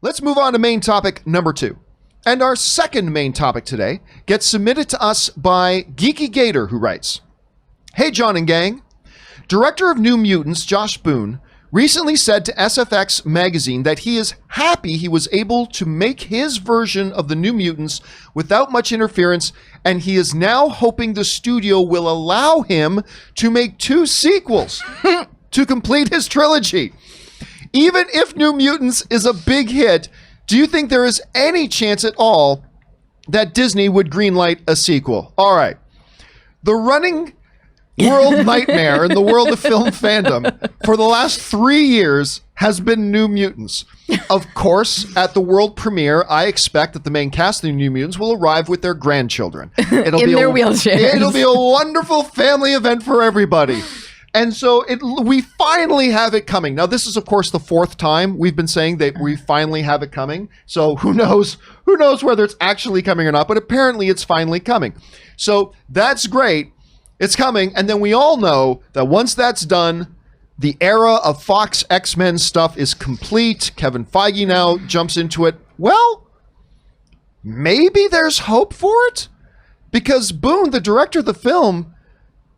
Let's move on to main topic number 2. And our second main topic today gets submitted to us by Geeky Gator, who writes, "Hey, John and gang. Director of New Mutants, Josh Boone, recently said to SFX Magazine that he is happy he was able to make his version of the New Mutants without much interference, and he is now hoping the studio will allow him to make 2 sequels to complete his trilogy. Even if New Mutants is a big hit, do you think there is any chance at all that Disney would greenlight a sequel?" All right. The running world nightmare in the world of film fandom for the last 3 years has been New Mutants. Of course, at the world premiere, I expect that the main cast of the New Mutants will arrive with their grandchildren. It'll in be their wheelchairs. It'll be a wonderful family event for everybody. And so we finally have it coming. Now, this is, of course, the 4th time we've been saying that we finally have it coming. So who knows whether it's actually coming or not, but apparently it's finally coming. So that's great. It's coming. And then we all know that once that's done, the era of Fox X-Men stuff is complete. Kevin Feige now jumps into it. Well, maybe there's hope for it, because Boone, the director of the film,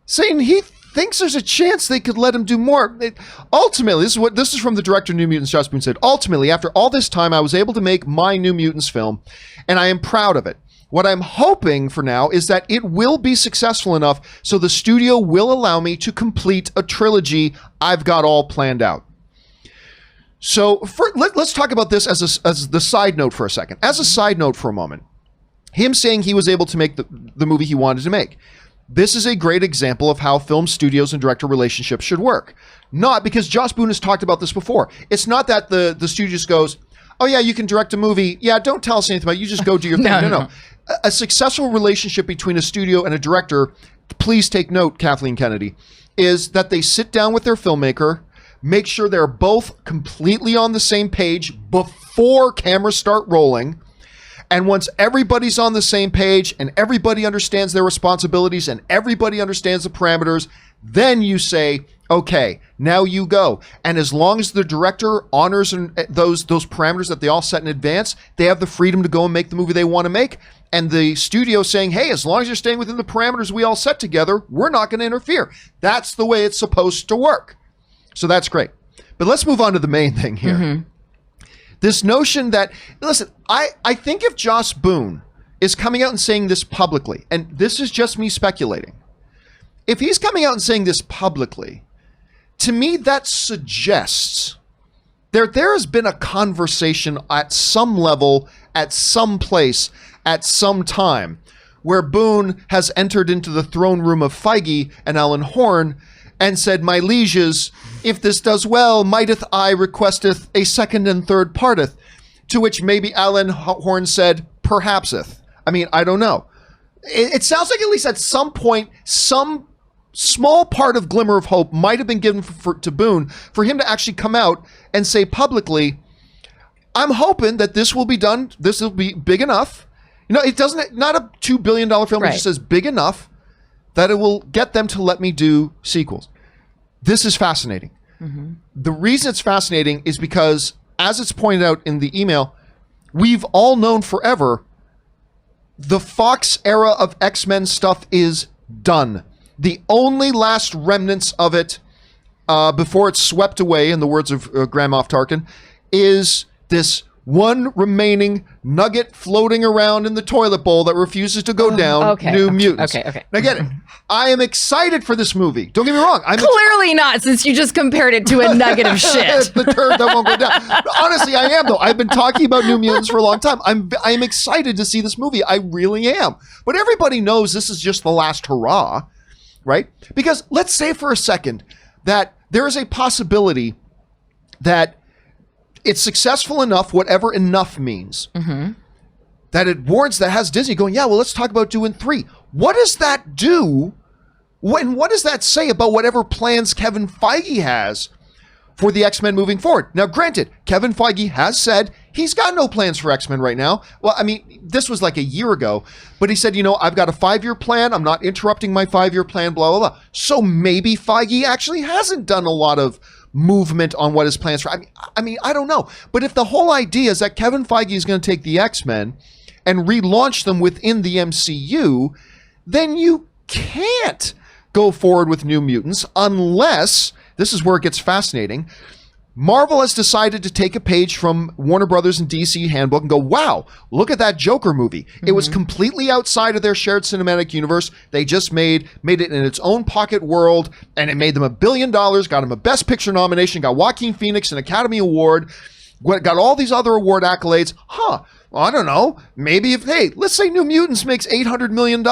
saying he thinks there's a chance they could let him do more. Ultimately, this is from the director of New Mutants, Josh Boone said, "Ultimately, after all this time, I was able to make my New Mutants film, and I am proud of it. What I'm hoping for now is that it will be successful enough so the studio will allow me to complete a trilogy I've got all planned out." So let's talk about this as the side note for a second. As a side note for a moment, him saying he was able to make the movie he wanted to make. This is a great example of how film studios and director relationships should work. Not because Josh Boone has talked about this before. It's not that the studio just goes, "Oh yeah, you can direct a movie. Yeah, don't tell us anything about it. You just go do your thing." No. A successful relationship between a studio and a director, please take note, Kathleen Kennedy, is that they sit down with their filmmaker, make sure they're both completely on the same page before cameras start rolling. And once everybody's on the same page and everybody understands their responsibilities and everybody understands the parameters, then you say, "Okay, now you go." And as long as the director honors those parameters that they all set in advance, they have the freedom to go and make the movie they want to make. And the studio saying, "Hey, as long as you're staying within the parameters we all set together, we're not going to interfere." That's the way it's supposed to work. So that's great. But let's move on to the main thing here. Mm-hmm. This notion that, listen, I think if Josh Boone is coming out and saying this publicly, and this is just me speculating, if he's coming out and saying this publicly, to me that suggests there has been a conversation at some level, at some place, at some time, where Boone has entered into the throne room of Feige and Alan Horn and said, "My lieges, if this does well, mighteth I requesteth a second and third parteth," to which maybe Alan Horn said, "Perhapseth." I mean, I don't know. It sounds like at least at some point, some small part of glimmer of hope might have been given to Boone for him to actually come out and say publicly, "I'm hoping that this will be done. This will be big enough." You know, it doesn't, not a $2 billion film. Right. It just says big enough that it will get them to let me do sequels. This is fascinating. Mm-hmm. The reason it's fascinating is because, as it's pointed out in the email, we've all known forever the Fox era of X-Men stuff is done. The only last remnants of it, before it's swept away, in the words of Grand Moff Tarkin, is this one remaining nugget floating around in the toilet bowl that refuses to go down. New Mutants. Okay. Now get it. I am excited for this movie. Don't get me wrong. Clearly not, since you just compared it to a nugget of shit. The turd that won't go down. Honestly, I am, though. I've been talking about New Mutants for a long time. I am excited to see this movie. I really am. But everybody knows this is just the last hurrah, right? Because let's say for a second that there is a possibility that it's successful enough, whatever enough means, mm-hmm. that it warrants, that has Disney going, "Yeah, well, let's talk about doing 3. What does that do? And what does that say about whatever plans Kevin Feige has for the X-Men moving forward? Now, granted, Kevin Feige has said he's got no plans for X-Men right now. Well, I mean, this was like a year ago, but he said, I've got a 5-year plan. I'm not interrupting my 5-year plan, blah, blah, blah. So maybe Feige actually hasn't done a lot of movement on what his plans are. I mean, I don't know. But if the whole idea is that Kevin Feige is going to take the X-Men and relaunch them within the MCU, then you can't go forward with New Mutants unless, this is where it gets fascinating, Marvel has decided to take a page from Warner Brothers and DC handbook and go, wow, look at that Joker movie. It was completely outside of their shared cinematic universe. They just made it in its own pocket world, and it made them $1 billion, got them a Best Picture nomination, got Joaquin Phoenix an Academy Award, got all these other award accolades. Well, I don't know. Maybe let's say New Mutants makes $800 million.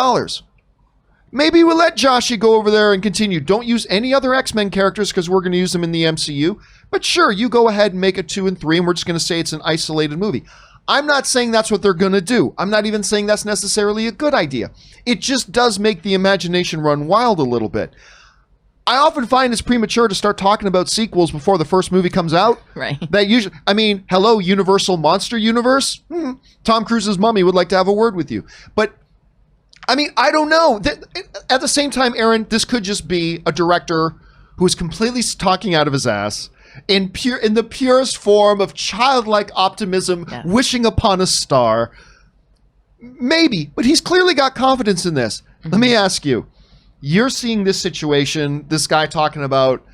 Maybe we'll let Joshie go over there and continue. Don't use any other X-Men characters because we're going to use them in the MCU. But sure, you go ahead and make it 2 and 3, and we're just going to say it's an isolated movie. I'm not saying that's what they're going to do. I'm not even saying that's necessarily a good idea. It just does make the imagination run wild a little bit. I often find it's premature to start talking about sequels before the first movie comes out. Right. That usually, hello, Universal Monster Universe. Tom Cruise's Mummy would like to have a word with you. But I don't know. At the same time, Aaron, this could just be a director who is completely talking out of his ass in the purest form of childlike optimism, wishing upon a star. Maybe, but he's clearly got confidence in this. Let me ask you, you're seeing this situation, this guy talking about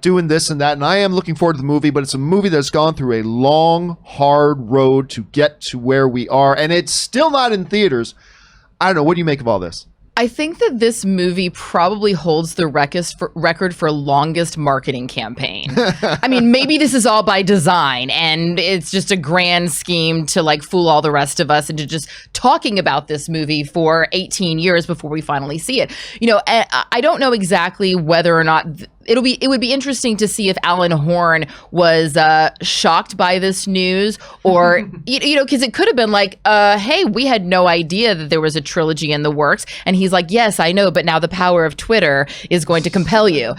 doing this and that, and I am looking forward to the movie, but it's a movie that's gone through a long, hard road to get to where we are, and it's still not in theaters. I don't know. What do you make of all this? I think that this movie probably holds the record for longest marketing campaign. Maybe this is all by design and it's just a grand scheme to fool all the rest of us into just talking about this movie for 18 years before we finally see it. I don't know exactly whether or not it would be interesting to see if Alan Horn was shocked by this news, or because it could have been like, hey, we had no idea that there was a trilogy in the works, and he's like, yes, I know, but now the power of Twitter is going to compel you.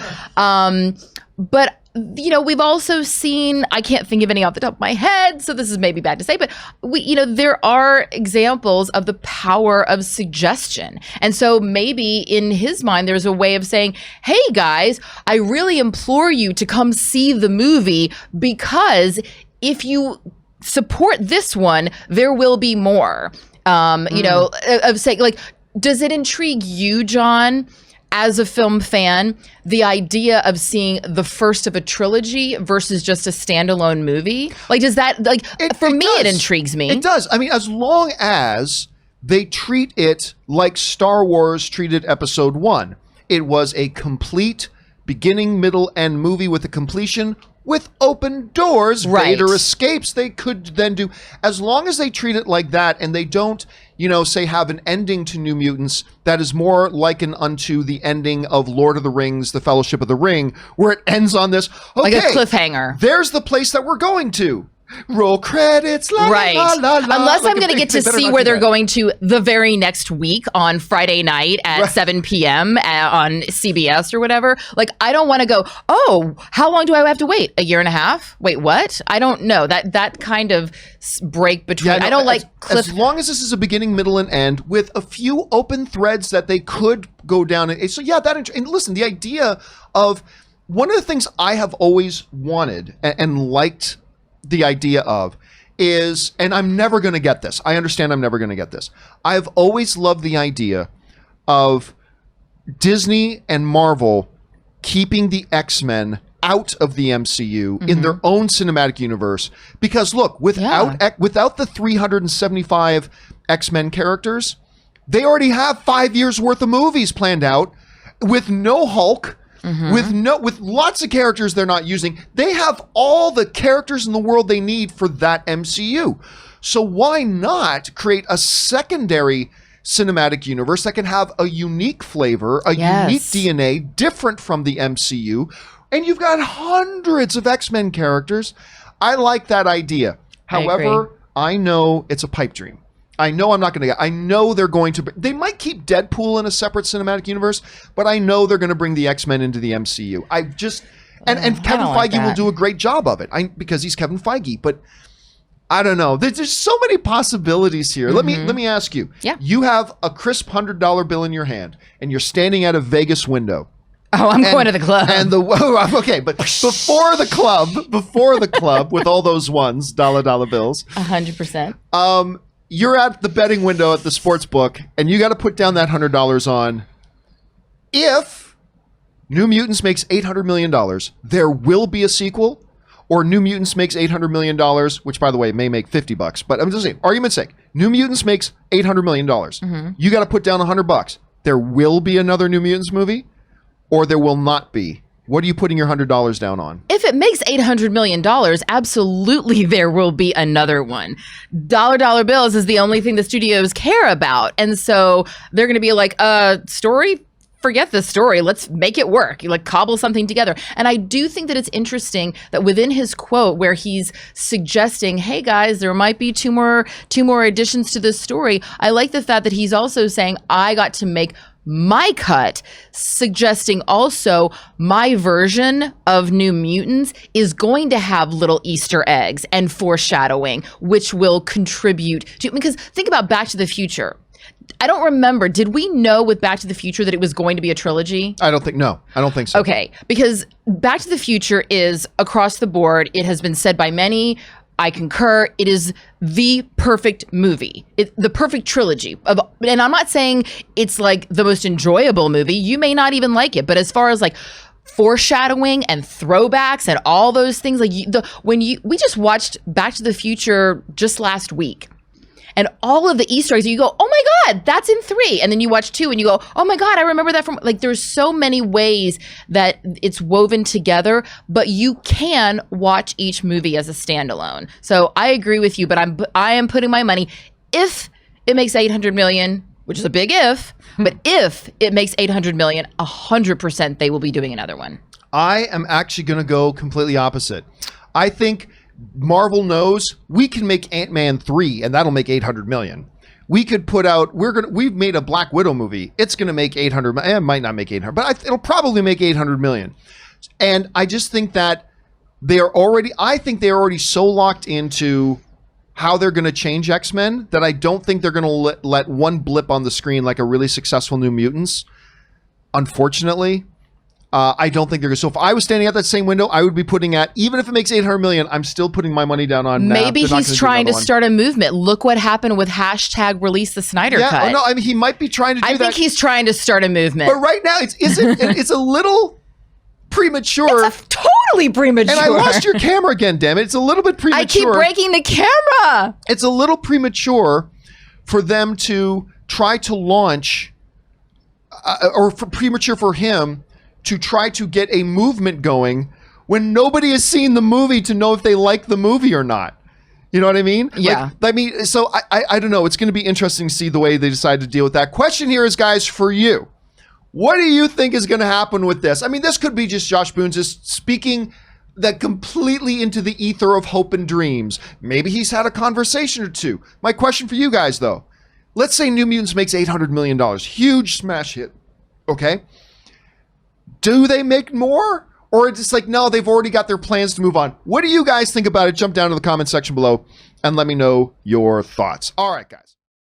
But we've also seen, I can't think of any off the top of my head, so this is maybe bad to say, but there are examples of the power of suggestion. And so maybe in his mind, there's a way of saying, hey guys, I really implore you to come see the movie, because if you support this one, there will be more. Of saying, does it intrigue you, John, as a film fan, the idea of seeing the first of a trilogy versus just a standalone movie? Does that, it intrigues me. It does. As long as they treat it like Star Wars treated Episode 1. It was a complete beginning, middle, end movie with a completion with open doors. Right. Vader escapes. They could then do, as long as they treat it like that and they don't, say have an ending to New Mutants that is more likened unto the ending of Lord of the Rings, The Fellowship of the Ring, where it ends on this, okay, like a cliffhanger. There's the place that we're going to. Roll credits, la, right. la, la, la. Unless I'm going to get to see where they're going to the very next week on Friday night at 7 p.m. on CBS or whatever. I don't want to go, oh, how long do I have to wait? A year and a half? Wait, what? I don't know. That kind of break between, I don't like as long as this is a beginning, middle, and end with a few open threads that they could go down. So and listen, the idea of, one of the things I have always wanted and liked the idea of is, and I'm never going to get this. I understand I'm never going to get this. I've always loved the idea of Disney and Marvel keeping the X-Men out of the MCU in their own cinematic universe. Because look, without the 375 X-Men characters, they already have 5 years worth of movies planned out with no Hulk. With lots of characters they're not using. They have all the characters in the world they need for that MCU. So why not create a secondary cinematic universe that can have a unique flavor, unique DNA, different from the MCU, and you've got hundreds of X-Men characters. I like that idea. However, I know it's a pipe dream. I know I'm not going to get, I know they're going to, they might keep Deadpool in a separate cinematic universe, but I know they're going to bring the X-Men into the MCU. I just, and Kevin Feige will do a great job of it because he's Kevin Feige, but I don't know. There's so many possibilities here. Let me ask you. Yeah. You have a crisp $100 bill in your hand and you're standing at a Vegas window Oh, I'm going to the club. And okay, but before the club with all those ones, dollar bills. 100%. You're at the betting window at the sports book, and you got to put down that $100 on if New Mutants makes $800 million, there will be a sequel, or New Mutants makes $800 million, which, by the way, may make $50. But I'm just saying, argument's sake, New Mutants makes $800 million. You got to put down $100. There will be another New Mutants movie, or there will not be. What are you putting your $100 down on? If it makes $800 million, absolutely there will be another one. Dollar bills is the only thing the studios care about. And so they're going to be like, story? Forget the story. Let's make it work. You like cobble something together. And I do think that it's interesting that within his quote where he's suggesting, hey guys, there might be two more additions to this story. I like the fact that he's also saying, I got to make my cut, suggesting also my version of New Mutants is going to have little Easter eggs and foreshadowing, which will contribute to, because think about Back to the Future. I don't remember. Did we know with Back to the Future that it was going to be a trilogy? I don't think so. Okay, because Back to the Future is across the board. It has been said by many. I concur. It is the perfect movie, the perfect trilogy. And I'm not saying it's like the most enjoyable movie. You may not even like it. But as far as like foreshadowing and throwbacks and all those things, like we just watched Back to the Future just last week. And all of the Easter eggs, you go, oh my God, that's in 3. And then you watch 2 and you go, oh my God, I remember that from, like, there's so many ways that it's woven together, but you can watch each movie as a standalone. So I agree with you, but I am putting my money, if it makes 800 million, which is a big if, but if it makes 800 million, 100% they will be doing another one. I am actually going to go completely opposite. I think Marvel knows we can make Ant-Man 3 and that'll make 800 million. We could put out, we've made a Black Widow movie. It's going to make 800, it might not make 800, but it'll probably make 800 million. And I just think that they're already so locked into how they're going to change X-Men that I don't think they're going to let one blip on the screen like a really successful New Mutants. Unfortunately, I don't think they're going to. So if I was standing at that same window, I would be putting at, even if it makes 800 million, I'm still putting my money down on. Maybe he's trying to start a movement. Look what happened with hashtag release the Snyder cut. Yeah, no, I mean, he might be trying to do that. I think he's trying to start a movement. But right now, it's a little premature. It's totally premature. And I lost your camera again, damn it. It's a little bit premature. I keep breaking the camera. It's a little premature for them to try to launch, premature for him to try to get a movement going when nobody has seen the movie to know if they like the movie or not. You know what I mean? Yeah. So I don't know. It's going to be interesting to see the way they decide to deal with that. Question here is, guys, for you. What do you think is going to happen with this? I mean, this could be just Josh Boone just speaking that completely into the ether of hope and dreams. Maybe he's had a conversation or two. My question for you guys, though. Let's say New Mutants makes $800 million. Huge smash hit. Okay? Do they make more? Or it's just like, no, they've already got their plans to move on. What do you guys think about it? Jump down to the comment section below and let me know your thoughts. All right, guys.